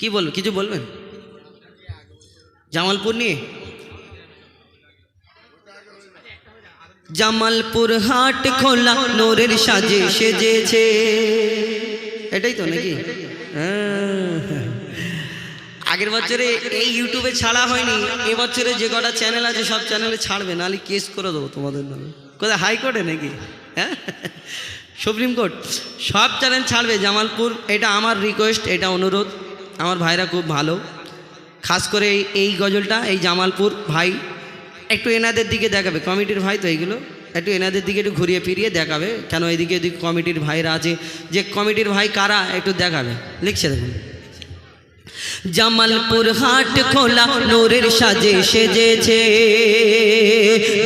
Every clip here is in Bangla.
কি বলবেন, কিছু বলবেন জামালপুর নিয়ে? জামালপুর হাট খোলা নূরের সাজে সেজেছে, এটাই তো নাকি? আগের বছরে এই ইউটিউবে ছাড়া হয়নি, এবছরে যে কটা চ্যানেল আছে সব চ্যানেলে ছাড়বে, নাহলে কেস করে দেবো তোমাদের নামে। কোথায়, হাইকোর্টে নাকি? হ্যাঁ, সুপ্রিম কোর্ট, সব চ্যানেল ছাড়বে জামালপুর। এটা আমার রিকোয়েস্ট, এটা অনুরোধ। আমার ভাইরা খুব ভালো, খাস করে এই গজলটা এই জামালপুর ভাই একটু এনাদের দিকে দেখাবে, কমিটির ভাই তো এইগুলো একটু এনাদের দিকে একটু ঘুরিয়ে ফিরিয়ে দেখাবে, কেন এইদিকে এদিকে কমিটির ভাইরা আছে, যে কমিটির ভাই কারা একটু দেখাবে। লিখছে দেখুন, জামালপুর হাট খোলা নূরের সাজে সেজেছে,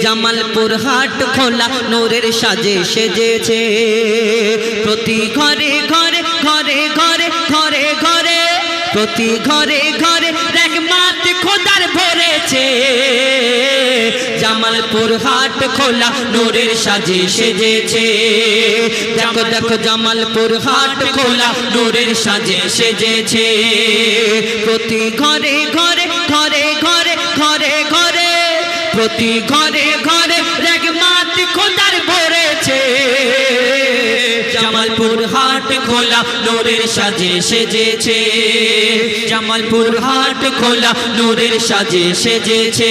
জামালপুর হাট খোলা নূরের সাজে সেজেছে, প্রতি ঘরে ঘরে ঘরে ঘরে ঘরে ঘরে প্রতি ঘরে ঘরে রহমত খোদার ভরেছে, জামালপুর হাট খোলা নূরের সাজে সেজেছে। দেখো দেখো জামালপুর হাট খোলা নূরের সাজে সেজেছে, প্রতি ঘরে ঘরে ঘরে ঘরে ঘরে ঘরে প্রতি ঘরে ঘরে রহমত খোদার ভরেছে, জামালপুর হাট খোলা নূরের সাজে সেজেছে, জামালপুর হাট খোলা নূরের সাজে সেজেছে।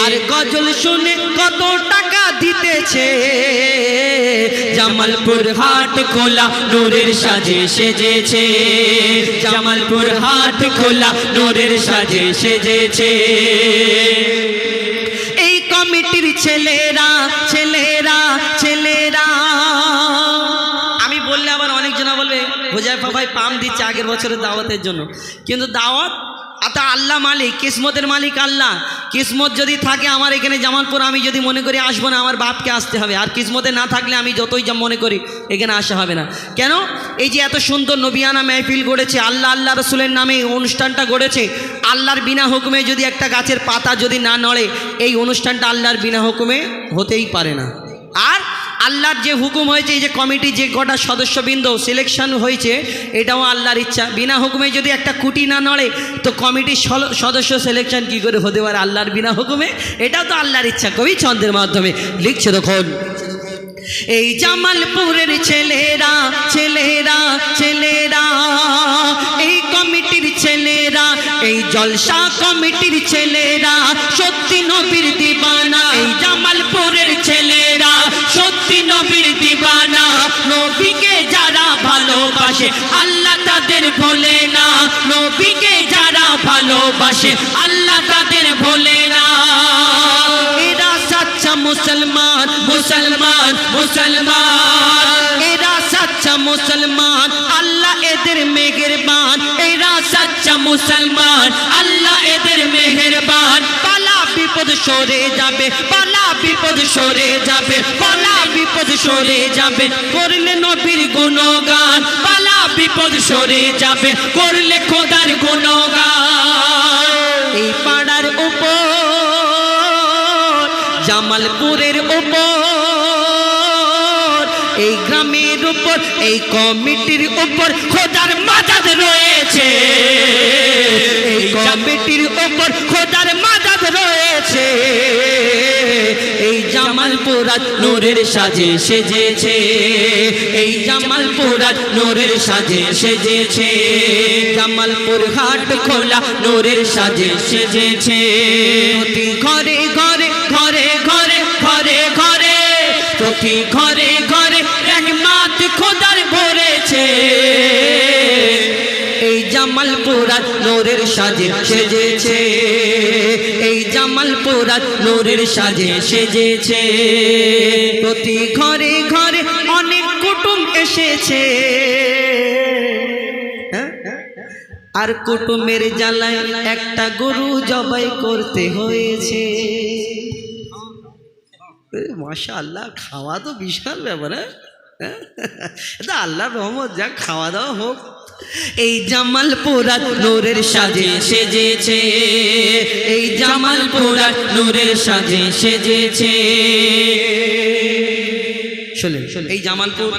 আর গজল শুনে কত টাকা দিতেছে, জামালপুর হাট খোলা নূরের সাজে সেজেছে, জামালপুর হাট খোলা নূরের সাজে সেজেছে। এই কমিটির ছেলেরা ছেলেরা ছেলেরা, আমি বললে আবার অনেকজনা বলবে হুজাইফা ভাই পাম দিচ্ছে আগের বছরের দাওয়াতের জন্য, কিন্তু দাওয়াত আতা আল্লাহ মালিক, কিসমতের মালিক আল্লাহ। কিসমত যদি থাকে আমার এখানে জামালপুর, আমি যদি মনে করি আসবো না, আমার বাপকে আসতে হবে। আর কিসমতে না থাকলে আমি যতই মনে করি এখানে আসা হবে না। কেন? এই যে এত সুন্দর নবিয়ানা মেহফিল গড়েছে, আল্লাহ আল্লাহ রসুলের নামে এই অনুষ্ঠানটা গড়েছে, আল্লাহর বিনা হুকুমে যদি একটা গাছের পাতা যদি না নড়ে, এই অনুষ্ঠানটা আল্লাহর বিনা হুকুমে হতেই পারে না। আর আল্লাহর যে হুকুম হয়েছে, এই যে কমিটি যে কটা সদস্যবৃন্দ সিলেকশন হয়েছে, এটাও আল্লাহর ইচ্ছা। বিনা হুকুমে যদি একটা খুঁটি না নড়ে, তো কমিটির সদস্য সিলেকশন কি করে হতে পারে আল্লাহর বিনা হুকুমে? এটাও তো আল্লাহর ইচ্ছা। কবি ছন্দের মাধ্যমে লিখছে দেখুন, এই জামালপুরের ছেলেরা ছেলেরা ছেলেরা, এই কমিটির ছেলেরা, এই জলসা কমিটির ছেলেরা সত্যি নবীর দিবানা, এই জামালপুরের ছেলেরা সত্যি নবীর দিবানা। নবীকে যারা ভালোবাসে আল্লাহ তাদের ভোলে না, নবীকে যারা ভালোবাসে আল্লাহ তাদের ভোলে না। এরা সচ্চা মুসলমান মুসলমান মুসলমান, এরা সচ্চা মুসলমান, আল্লাহ এদের মেহেরবান, এরা সচ্চা মুসলমান, আল্লাহ এদের মেহেরবান। পালা বিপদ সরে যাবে, পালা বিপদ সরে যাবে, পালা বিপদ সরে যাবে, করলে নবীর গুণগান, পালা বিপদ সরে যাবে, করলে খোদার গুণগান। এই পাড়ার উপর, জামালপুরের উপর, এই গ্রামের উপর, এই কমিটির উপর খোদার মাদাদ রয়েছে, এই কমিটির উপর খোদার মাদাদ রয়েছে। এই জামালপুর নূরের সাজে সেজেছে, এই জামালপুর নূরের সাজে সেজেছে, জামালপুর হাট খোলা নূরের সাজে সেজেছে। প্রতি ঘরে ঘরে ঘরে ঘরে ঘরে ঘরে প্রতি ঘরে ঘরে রহমত খোদার ভরেছে, এই জামালপুর নূরের সাজে সেজেছে, এই জামালপুর নূরের সাজে সেজেছে। প্রতি ঘরে ঘরে অনেক কুটুম এসেছে, আর কুটুমের জ্বালায় একটা গরু জবাই করতে হয়েছে। মাশাআল্লাহ, খাওয়া তো বিশাল ব্যাপার। এটা আল্লাহর রহমত, যা খাওয়া দাওয়া হোক। এই জামালপুর নূরের সাজে সেজেছে, এই জামালপুর নূরের সাজে সেজেছে। শুনেন, এই জামালপুর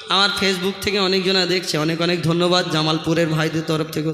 আমার ফেসবুক থেকে অনেকজনা দেখছে, অনেক অনেক ধন্যবাদ জামালপুরের ভাইদের তরফ থেকে।